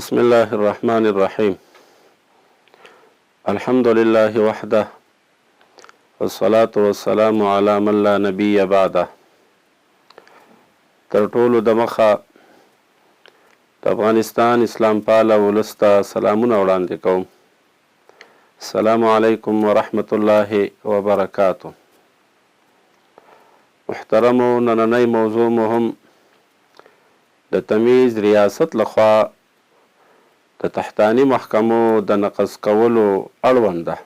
بسم الله الرحمن الرحيم. الحمد لله وحده والصلاة والسلام على من لا نبي بعده. تر ټولو د مخه د افغانستان اسلام پاله ولس ته سلامونه وړاندې کوم. السلام علیکم ورحمة الله وبرکاته. محترمو، نننۍ موضوع مو هم د تمیز ریاست لخوا د تحتانی محکمو د نقض کولو اړوند ده.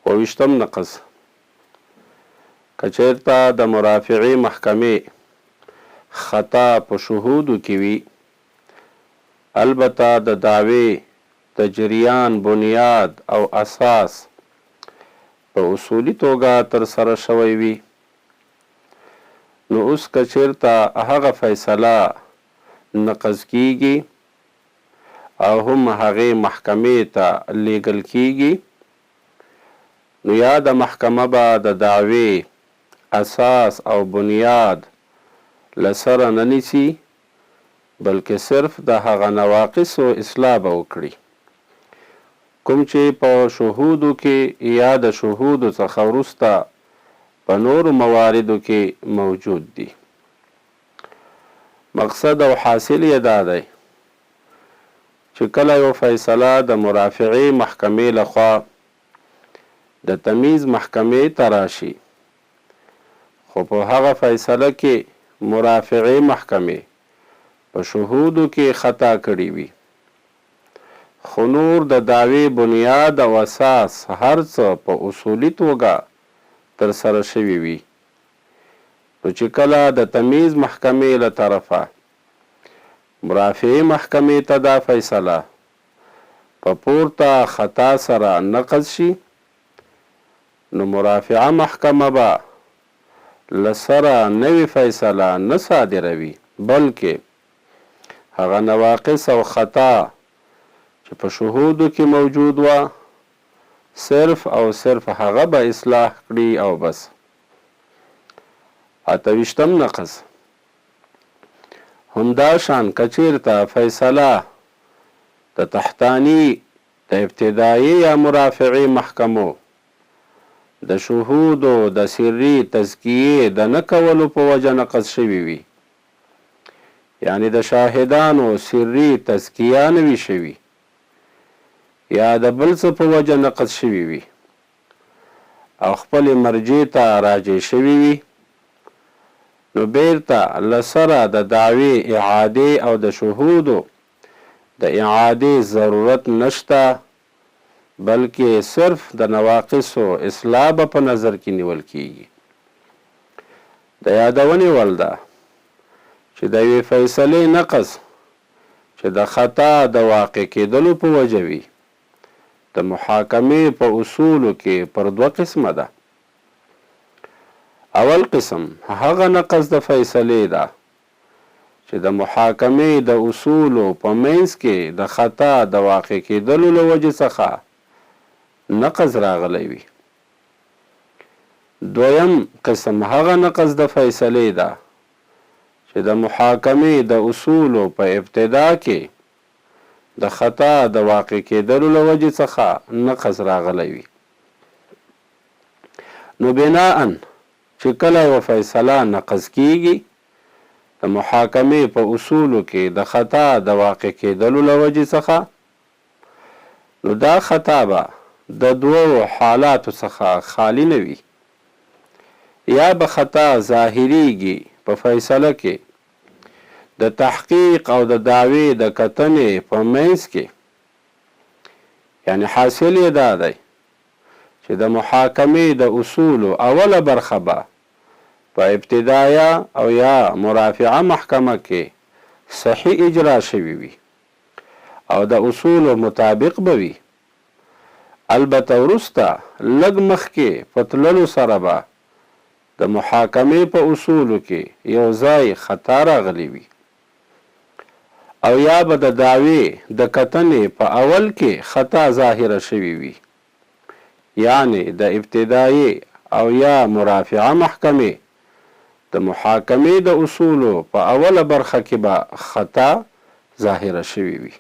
20 نقض: که چېرته د مرافعې محکمې خطا په شهودو کې وي، البته د دعوې د جریان بنیاد او اساس په اصولي توګه ترسره شوی وي، نو اوس که چېرته هغه فیصله نقض کیږي او هم هغې محکمې ته لیږل کیږي، نو یا د محکمه به د دعوې اساس او بنیاد له سره نه نیسي، بلکې صرف د هغه نواقصو اصلاح به وکړي کوم چې په شهودو کې یا د شهودو څخه وروسته په نورو مواردو کې موجود دي. مقصد او حاصل یې دا دی چې کله یو فیصله د مرافعې محکمې لخوا د تمیز محکمې ته راشي، خو په هغه فیصله کې مرافعې محکمې په شهودو کې خطا کړي وي، خو نور د دعوې بنیاد او اساس هر څه په اصولي توګه ترسره شوي وي، نو چې کله د تمیز محکمې له طرفه مرافعې محکمې ته دا فیصله په پورته خطا سره نقض شي، نو مرافعه محکمه به له سره نوې فیصله نه صادروي، بلکې هغه نواقص او خطا چې په شهودو کې موجود وه صرف او صرف هغه به اصلاح کړي او بس. 28 نقض: همداشان که چېرته فیصله د تحتانی د ابتدایي یا مرافعې محکمو د شهودو د سري تزکیې د نه کولو په وجه نقض شوي وي، یعنی د شاهدانو سري تزکیه نه وي شوي یا د بل څه په وجه نقض شوي وي او خپلې مرجع ته راجع شوي وي، نو بیرته له سره د دعوې اعادې او د شهودو د اعادې ضرورت نشته، بلکې صرف د نواقصو اصلاح به په نظر کې نیول کیږي. د یادونې وړ ده چې د یوې فیصلې نقض چې د خطا د واقع کېدلو په وجه وي، د محاکمې په اصولو کې پر 2 قسمه ده. اول قسم هغه نقض د فیصلې ده چې د محاکمې د اصولو په منځ کې د خطا د واقع کېدلو له وجې څخه نقض راغلی وي. دویم قسم هغه نقض د فیصلې ده چې د محاکمې د اصولو په ابتدا کې د خطا د واقع کېدلو له وجې څخه نقض راغلی وي. نو بناءً چې کله یوه فیصله نقض کیږي د محاکمې په اصولو کې د خطا د واقع کېدلو له وجې څخه، نو دا خطا به د 2 حالاتو څخه خالی نه وي. یا به خطا ظاهریږي په فیصله کې د تحقیق او د دعوې د کتنې په منځ کې، یعنی حاصل یې دا دی چې د محاکمې د اصولو اوله برخه به په ابتدایه او یا مرافعه محکمه کې صحیح اجرا شوي وي او د اصولو مطابق به وي، البته وروسته لږ مخکې په تللو سره به د محاکمې په اصولو کې یو ځای خطا راغلی وي، او یا به د دعوې د کتنې په اول کې خطا ظاهره شوي وي، یعنی د ابتدایي او یا مرافعه محکمې د محاکمې د اصولو په اوله برخه کې به خطا ظاهره شوي وي.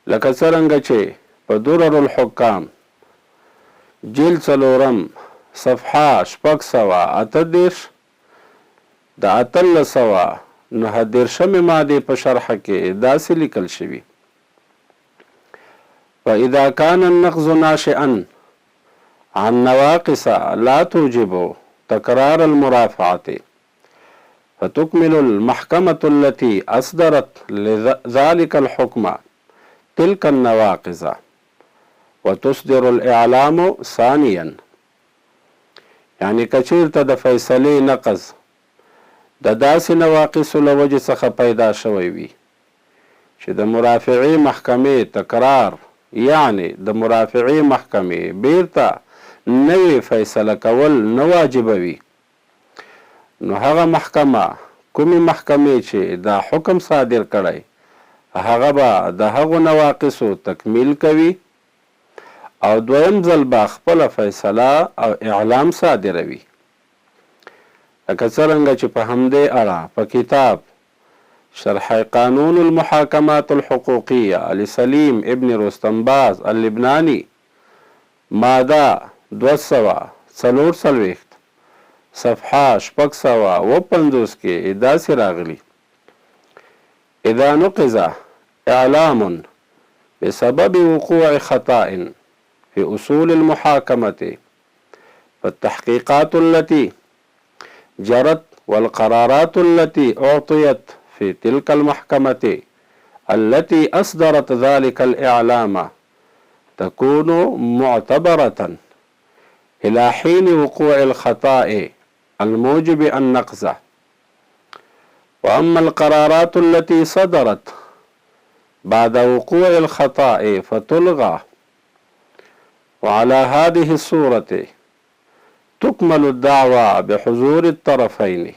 لکه څرنګه چې په درر الحکام جلد 4 صفحه 638 د 1839 ماده په شرح کې داسې لیکل شوي: فإذا كان النقض ناشئا عن نواقص لا توجب تكرار المرافعة فتكمل المحكمة التي أصدرت لذلك الحكم تلك النواقص وتصدر الإعلام ثانيا. یعنی کچیرته د فیصلې نقض د داسې نواقصو له وجې څخه پیدا شوی وي چې د مرافعې محکمې تکرار، یعنی د مرافعې محکمې بیرته نوې فیصله کول نه واجبوي، نو هغه محکمه کومې محکمې چې دا حکم صادر کړی هغه به د هغو نواقصو تکمیل کوي او دویم ځل به خپله فیصله او اعلام صادروي. لکه څرنګه چې په همدې اړه په کتاب شرح قانون المحاکمات الحقوقیه لسلیم ابن رستمباز اللبنانی ماده 244 صفحه 650 کې داسې راغلي: اذا نقض اعلام بسبب وقوع خطأ في أصول المحاكمة فالتحقيقات التي جرت والقرارات التي أعطيت في تلك المحكمة التي أصدرت ذلك الإعلام تكون معتبرة إلى حين وقوع الخطأ الموجب النقض. وأما القرارات التي صدرت بعد وقوع الخطأ فتلغى. وعلى هذه الصورة تكمل الدعوى بحضور الطرفين.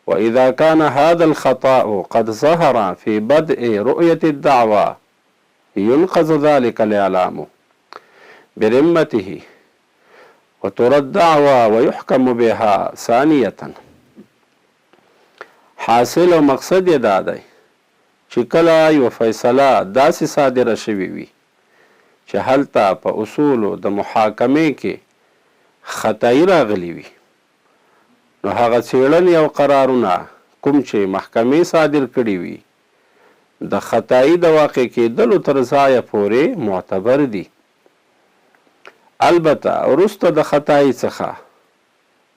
وإذا كان هذا الخطأ قد ظهر في بدء رؤية الدعوى ينقض ذلك الإعلام برمته وترى الدعوى ويحكم بها ثانية. حاصل او مقصد یې دا دی چې کله یو فیصله داسې صادره شوې وي چې هلته په اصولو د محاکمې کې خطایی راغلی وي، نو هغه څېړنې او قرارونه کوم چې محکمې صادر کړي وي د خطایی د واقع کېدلو تر ځایه پورې معتبر دي. البته وروسته د خطایی څخه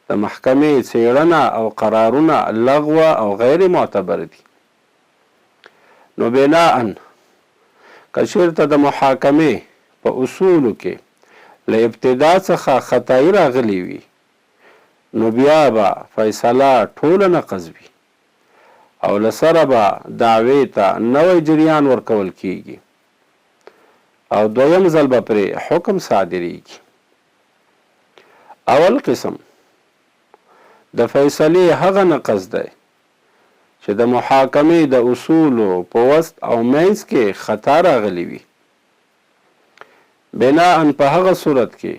د محکمې څېړنه او قرارونه لغوه او غیر معتبر دي. نو بناءً که چېرته د محاکمې په اصولو کې له ابتدا څخه خطایی راغلی وي نو بیا به فیصله ټوله نقض وي او له سره به دعوې ته نوی جریان ورکول کیږي او دویم ځل به پرې حکم صادریږي. اول قسم د فیصلې هغه نقض دی چې د محاکمې د اصولو په وسط او منځ کې خطا راغلی وي. بناءً په هغه صورت کې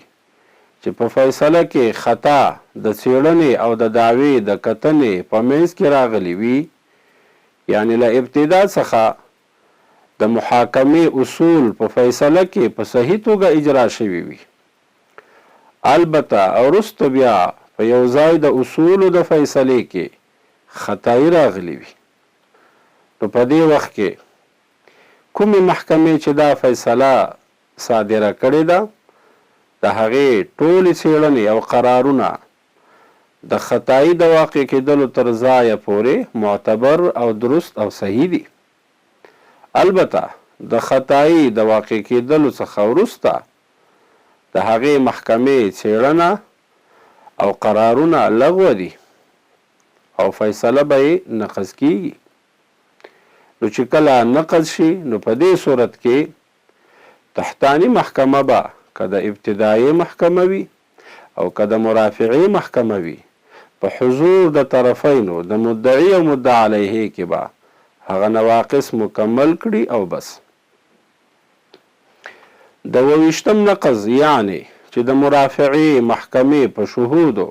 چې په فیصله کې خطا د څېړنې او د دعوې د کتنې په منځ کې راغلی وي، یعنی له ابتدا څخه د محاکمې اصول په فیصله کې په صحیح توګه اجرا شوي وي، البته وروسته بیا په یو ځای د اصولو د فیصلې کې خطایی راغلی وي، نو په دې وخت کې کومې محکمې چې دا فیصله صادره کړې ده د هغې ټولې څېړنې او قرارونه د خطایی د واقع کېدلو تر ځایه پورې معتبر او درست او صحیح دي. البته د خطایی د واقع کېدلو څخه وروسته د هغې محکمې څېړنه او قرارونه لغوه دي او فیصله به یې نقض کیږي. نو چې کله نقض شي نو په دې صورت کې تحتانی محکمه به که د ابتدایي محکمه وي او که د مرافعي محکمه وي په حضور د طرفینو د مدعي او مدعا علیه کې به هغه نواقص مکمل کړي او بس. د 28م نقض یعنی چې د مرافعي محکمې په شهودو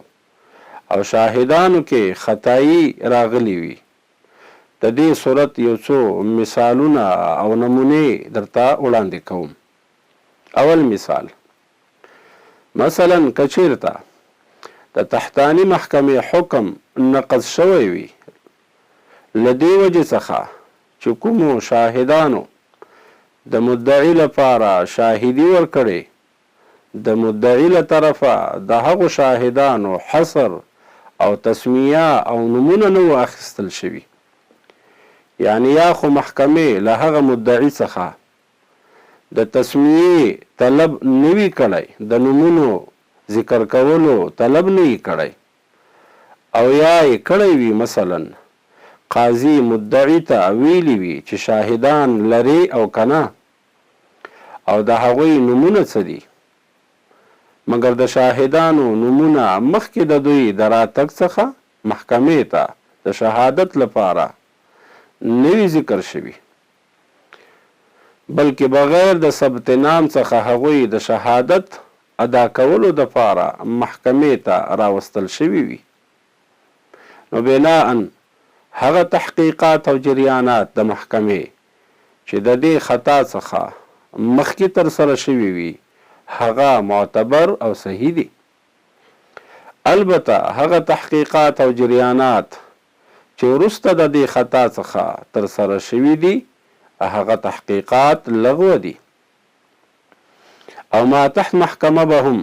او شاهدانو کې خطایی راغلی وي د دې صورت یو څو مثالونه او نمونې درته وړاندې کوم. اول مثال، مثلا که چیرته د تحتانی محکمې حکم نقض شوی وي له دې وجې څخه چې کومو شاهدانو د مدعي لپاره شاهدي ورکړې د مدعي له طرفه د هغو شاهدانو حصر او تسمیه او نمونه نه و اخیستل شوي، یعنی یا خو محکمې له هغه مدعي څخه د تسمیې طلب نه وي کړی، د نومونو ذکر کولو طلب نه وي کړی، او یا یې کړی وي مثلا قاضي مدعي ته ویلي وي چې شاهدان لري او کنه او د هغوی نومونه څه دي، مګر د شاهدانو نومونه مخکې د دوی د راتګ څخه محکمې ته د شهادت لپاره نه وي ذکر شوي، بلکې بغیر د ثبت نام څخه هغوی د شهادت ادا کولو دپاره محکمې ته راوستل شوي وي، نو بناءً هغه تحقیقات او جریانات د محکمې چې د دې خطا څخه مخکې ترسره شوي وي هغه معتبر او صحیح دي. البته هغه تحقیقات او جریانات چې وروسته د دې خطا څخه ترسره شوي دي هغه تحقیقات لغوه دي، او ما تحت محکمه به هم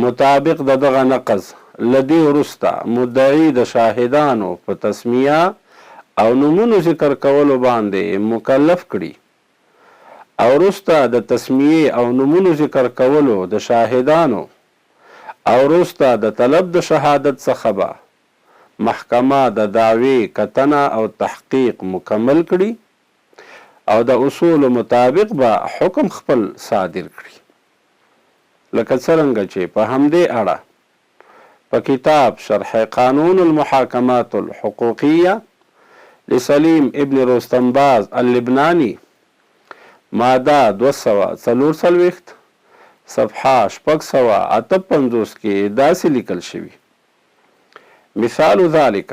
مطابق د دغه نقض له دې وروسته مدعي د شاهدانو په تسمیه او نومونو ذکر کولو باندې مکلف کړي، او وروسته د تسمیې او نومونو ذکر کولو د شاهدانو او وروسته د طلب د شهادت څخه به محکمه د دعوی کتنه او تحقیق مکمل کړي او د اصول مطابق به حکم خپل صادر کړي، لکه څرنګه چې په همدې اړه په کتاب شرح قانون المحاکمات الحقوقیه لسلیم ابن رستنباز اللبنانی ماده 244 صفحه 658 کې داسې لیکل شوي: مثال ذلك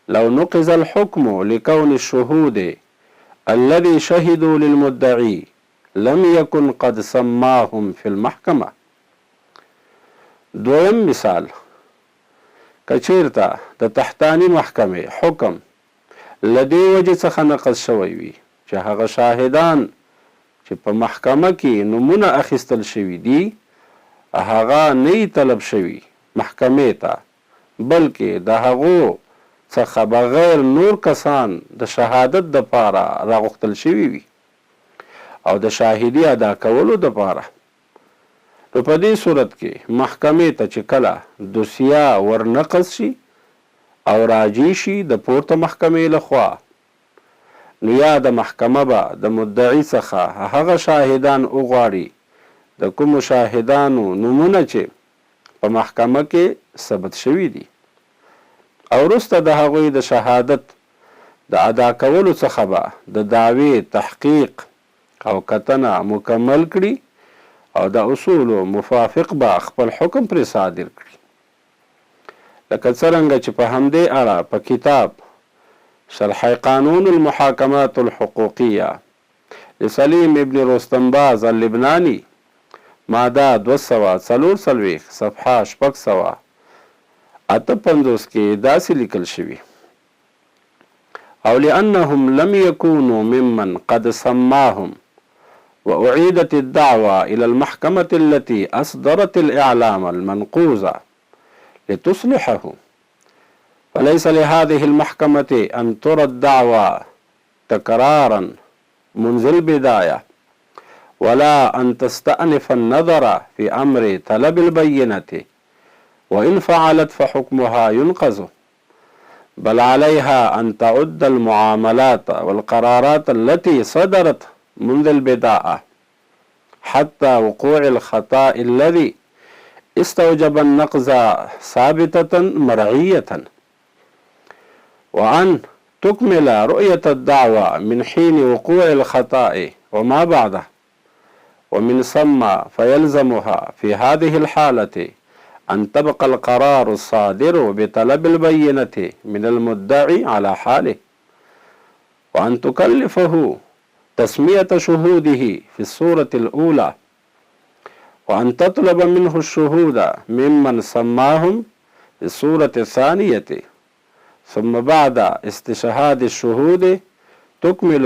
لو نقض الحكم لكون الشهود الذي شهدوا للمدعي لم يكن قد سماهم في المحكمة. دویم مثال، که چیرته د تحتانی محکمې حکم له دې وجې څخه نقض شوی وي چې هغه شاهدان چې په محکمه کې نومونه اخیستل شوي دي هغه نه طلب شوي محکمې ته، بلکې د هغو څخه بغیر نور کسان د شهادت دپاره راغوښتل شوي وي او د شاهدي ادا کولو دپاره، نو په دې صورت کې محکمې ته چې کله دوسیه ورنقض شي او راجع شي د پورته محکمې لخوا، نو یا د محکمه به د مدعي څخه هغه شاهدان وغواړي د کومو شاهدانو نومونه چې په محکمه کې ثبت شوي دي، او وروسته د هغوی د شهادت د ادا کولو څخه به د دعوی تحقیق او کتنه مکمل کړي او د اصولو موافق به خپل حکم پرې صادر کړي، لکه څرنګه چې په همدې اړه په کتاب شرح قانون المحاکمات الحقوقیه لسلیم ابن رستنباز اللبنانی ماده 244 صفحه 658 کې داسې لیکل شوي: او لأنهم لم يكونوا ممن قد سماهم وأعيدت الدعوة إلى المحكمة التي أصدرت الإعلام المنقوذ لتصلحه، فليس لهذه المحكمة أن ترى الدعوة تكرارا منذ البداية ولا أن تستأنف النظر في أمر طلب البينة، وإن فعلت فحكمها ينقض، بل عليها أن تعد المعاملات والقرارات التي صدرت منذ البداية حتى وقوع الخطأ الذي استوجب النقض ثابتة مرعية، وأن تكمل رؤية الدعوة من حين وقوع الخطأ وما بعده، ومن ثم فيلزمها في هذه الحالة أن تبقى القرار الصادر بطلب البينة من المدعي على حاله، وأن تكلفه تسمية شهوده في السورة الأولى، وأن تطلب منه الشهود ممن سماهم في السورة الثانية، ثم بعد استشهاد الشهود تكمل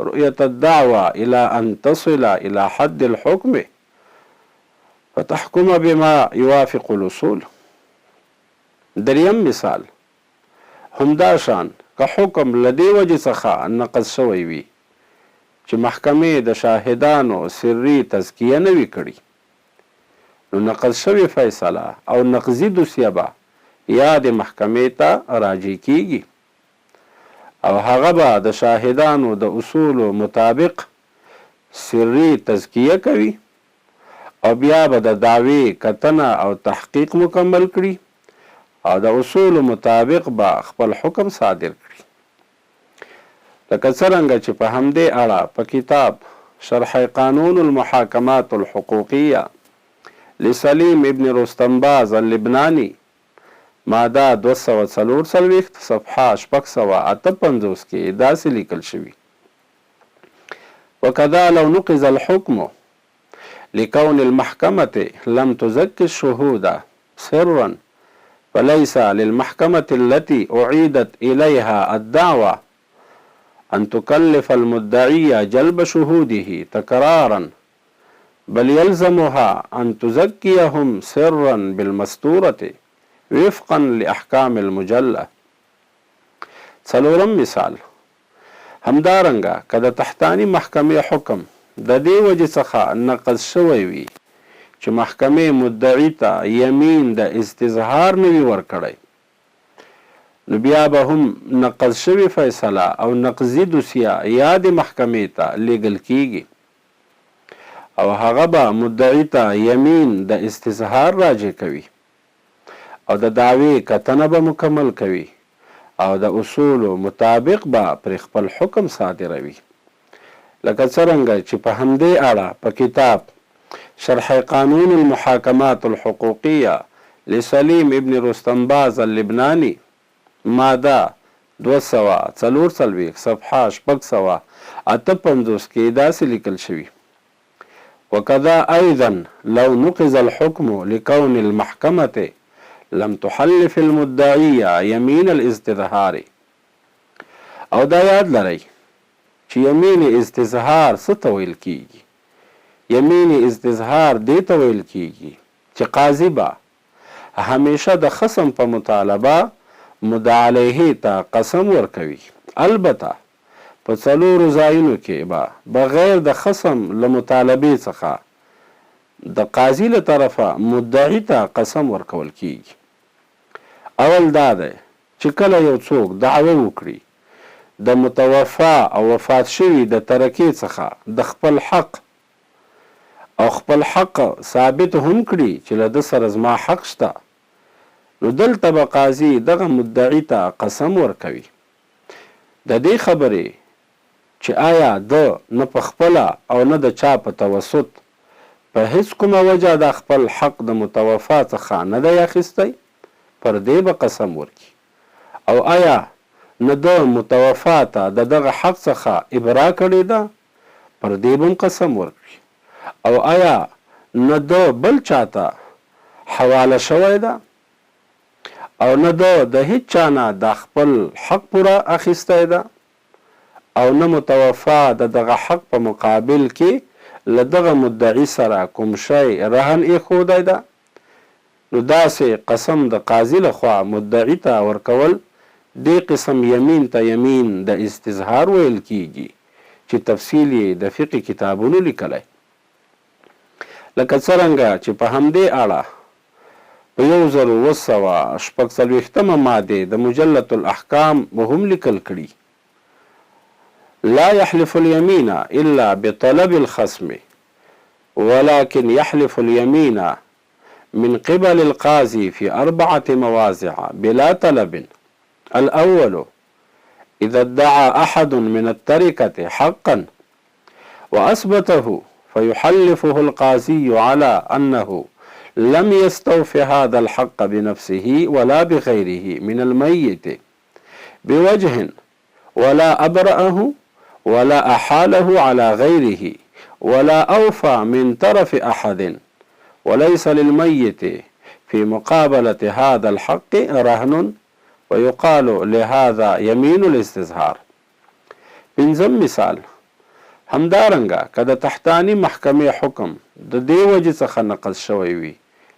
رؤية الدعوة إلى أن تصل إلى حد الحكم فتحكم بما يوافق الأصول. دریم مثال همداشان که حکم لدی وجه څخه نقض شوی وي چې محکمې د شاهدانو سري تزکیه نه وي کړې، نو نقض شوی فیصله او نقضي دوسیه به یا د محکمې ته راجع کیږي او هغه به د شاهدانو د اصولو مطابق سري تزکیه کوي او بیا به د دعوی کتنه او تحقیق مکمل کړي او د اصولو مطابق به خپل حکم صادر کړي. لکه څرنګه چې په همدې اړه په کتاب شرح قانون المحاکمات الحقوقیه لسلیم ابن رستنباز اللبنانی ماده 244 صفحه 658 کې داسې لیکل شوي: وکذا لو نقض الحكم لكون المحكمة لم تزكي الشهود سرا فليس للمحكمة التي أعيدت إليها الدعوة أن تكلف المدعي جلب شهوده تكرارا، بل يلزمها أن تزكيهم سرا بالمستورة وفقا لأحكام المجلة. څلورم مثال همدارنګه که د تحتانی محکمې حکم د دې وجې څخه نقض شوی وي چې محکمې مدعي ته یمین د استظهار نه وي ورکړی، نو بیا به هم نقض شوی فیصله او نقضي دوسیه یا د محکمې ته لیږل کیږي او هغه به مدعي ته یمین د استظهار راجع کوي او د دعوی کتنه به مکمل کوي او د اصولو مطابق به پر خپل حکم صادروي. لکه څرنګه چې په همدې اړه په کتاب شرح قانون المحاکمات الحقوقیه لسلیم ابن رستنباز اللبنانی ماده 244 صفحه 658 کې داسې لیکل شوي: وكذا أيضا لو نقض الحكم لكون المحكمة لم تحلف المدعي يمين الاستظهار. او دا یاد لرئ چې یمین استظهار څه ته ویل کیږي. یمین استظهار دې ته ویل کیږي چې قاضي به همیشه د خصم په مطالبه مدعی علیه ته قسم ورکوي، البته په څلورو ځایونو کې به بغیر د خصم له مطالبې څخه د قاضي له طرفه مدعي ته قسم ورکول کیږي. اول دا دی چې کله یو څوک دعوه وکړي د متوفا او وفات شوي د ترکې څخه د خپل حق او خپل حق ثابت هم کړي چې له ده سره زما حق شته، نو دلته به قاضي دغه مدعي ته قسم ورکوي د دې خبرې چې آیا ده نه په خپله او نه د چا په توسط په هیڅ کومه وجه د خپل حق د متوفا څخه نه دی اخیستی، پر دې به قسم ورکړي، او آیا نه د متوفا ته د دغه حق څخه ابرا کړې ده، پر دې به هم قسم ورکړي، او آیا نه د بل چاته حواله شوی ده او نه د هیڅ چا نه د خپل حق پوره اخیستی ده او نه متوفا د دغه حق په مقابل کې له دغه مدعي سره کوم شی رهن ایښودی ده، نو داسې قسم د قاضي لخوا مدعي ته ورکول دې قسم یمین ته یمین د استظهار ویل کیږي چې تفصیل یې د فقه کتابونو لیکلی. لکه څرنګه چې په همدې اړه په 1946 ماده د مجلة الاحکام هم لیکل کړي: لا يحلف اليمين إلا بطلب الخصم ولكن يحلف اليمين من قبل القاضي في 4 مواضع بلا طلب. الأول إذا ادعى أحد من التركة حقا وأثبته فيحلفه القاضي على أنه لم يستوف هذا الحق بنفسه ولا بغيره من الميت بوجه ولا أبرأه ولا أحاله على غيره ولا أوفى من طرف أحد وليس للميت في مقابلة هذا الحق رهن ويقال لهذا يمين الاستظهار. پنځم مثال همدارنګه که د تحتانی محکمې حکم د دې وجې څخه نقض شوی وي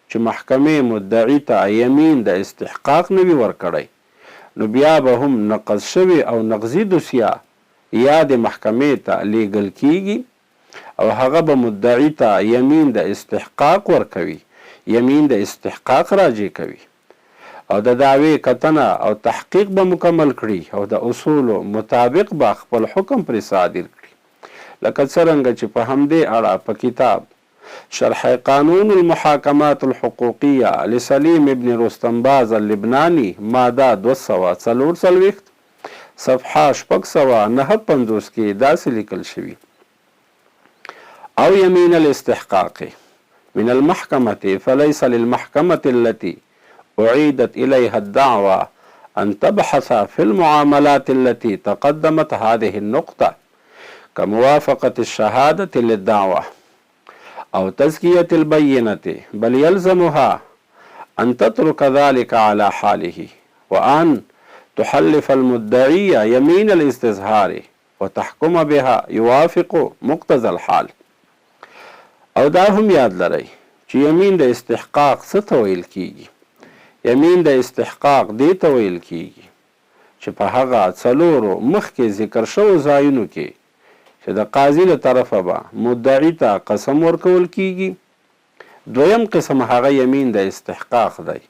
چې محکمې مدعي ته یمین د استحقاق نه وي ورکړی، نو بیا به هم نقض شوی او نقضي دوسیه یا د محکمې ته لیږل کیږي او هغه به مدعي ته یمین د استحقاق ورکوي، یمین د استحقاق راجع کوي او د دعوی کتنه او تحقیق به مکمل کړي او د اصولو مطابق به خپل حکم پر صادر کړي. لکه څرنګه چې په همدې اړه په کتاب شرح قانون المحاکمات الحقوقیه لسلیم ابن رستنباز اللبنانی ماده 244 صفحه 659 کې داسې لیکل شوي: او يمين الاستحقاق من المحكمة فليس للمحكمة التي أعيدت إليها الدعوة أن تبحث في المعاملات التي تقدمت هذه النقطة كموافقة الشهادة للدعوة أو تزكية البينة، بل يلزمها أن تترك ذلك على حاله وأن تحلف المدعي يمين الاستظهار وتحكم بها يوافق مقتضى الحال. او دا هم یاد لرئ چې یمین د استحقاق څه ته ویل کیږي. یمین د استحقاق دې ته ویل کیږي چې په هغه څلورو مخکې ذکر شوو ځایونو کې چې د قاضي له طرفه به مدعي ته قسم ورکول کیږي. دویم قسم هغه یمین د استحقاق دی.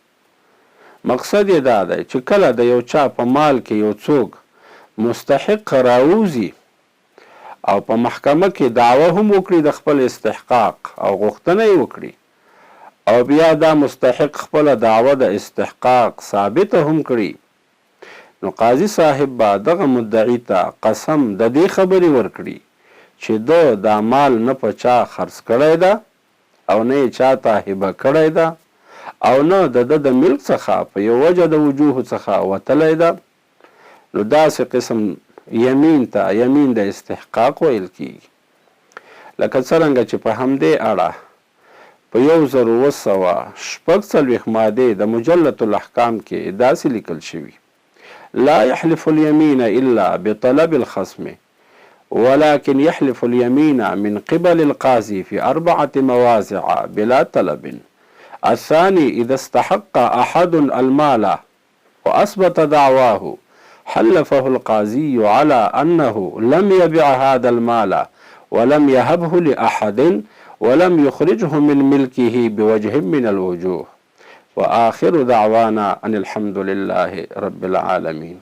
مقصد یې دا دی چې کله د یو چا په مال کې یو څوک مستحق راوځي او په محکمه کې دعوه هم وکړي د خپل استحقاق او غوښتنه یې وکړي او بیا دا مستحق خپل دعوه د استحقاق ثابته هم کړي، نو قاضي صاحب به دغه مدعي ته قسم د دې خبرې ورکړي چې ده دا مال نه په چا خرڅ کړی ده او نه یې چا ته هبه کړی ده او نه د ده د ملک څخه په یو وجه د وجوهو څخه وتلی ده. نو داسې قسم یمین ته یمین د استحقاق ویل کیږي. لکه څرنګه چې په همدې اړه په 1946 ماده د مجلة الاحکام کې داسې لیکل شوي: لا يحلف اليمين الا بطلب الخصم ولكن يحلف اليمين من قبل القاضي في 4 مواضع بلا طلب. الثاني إذا استحق أحد المال وأثبت دعواه حلفه القاضي على أنه لم يبع هذا المال ولم يهبه لأحد ولم يخرجه من ملكه بوجه من الوجوه. وآخر دعوانا أن الحمد لله رب العالمين.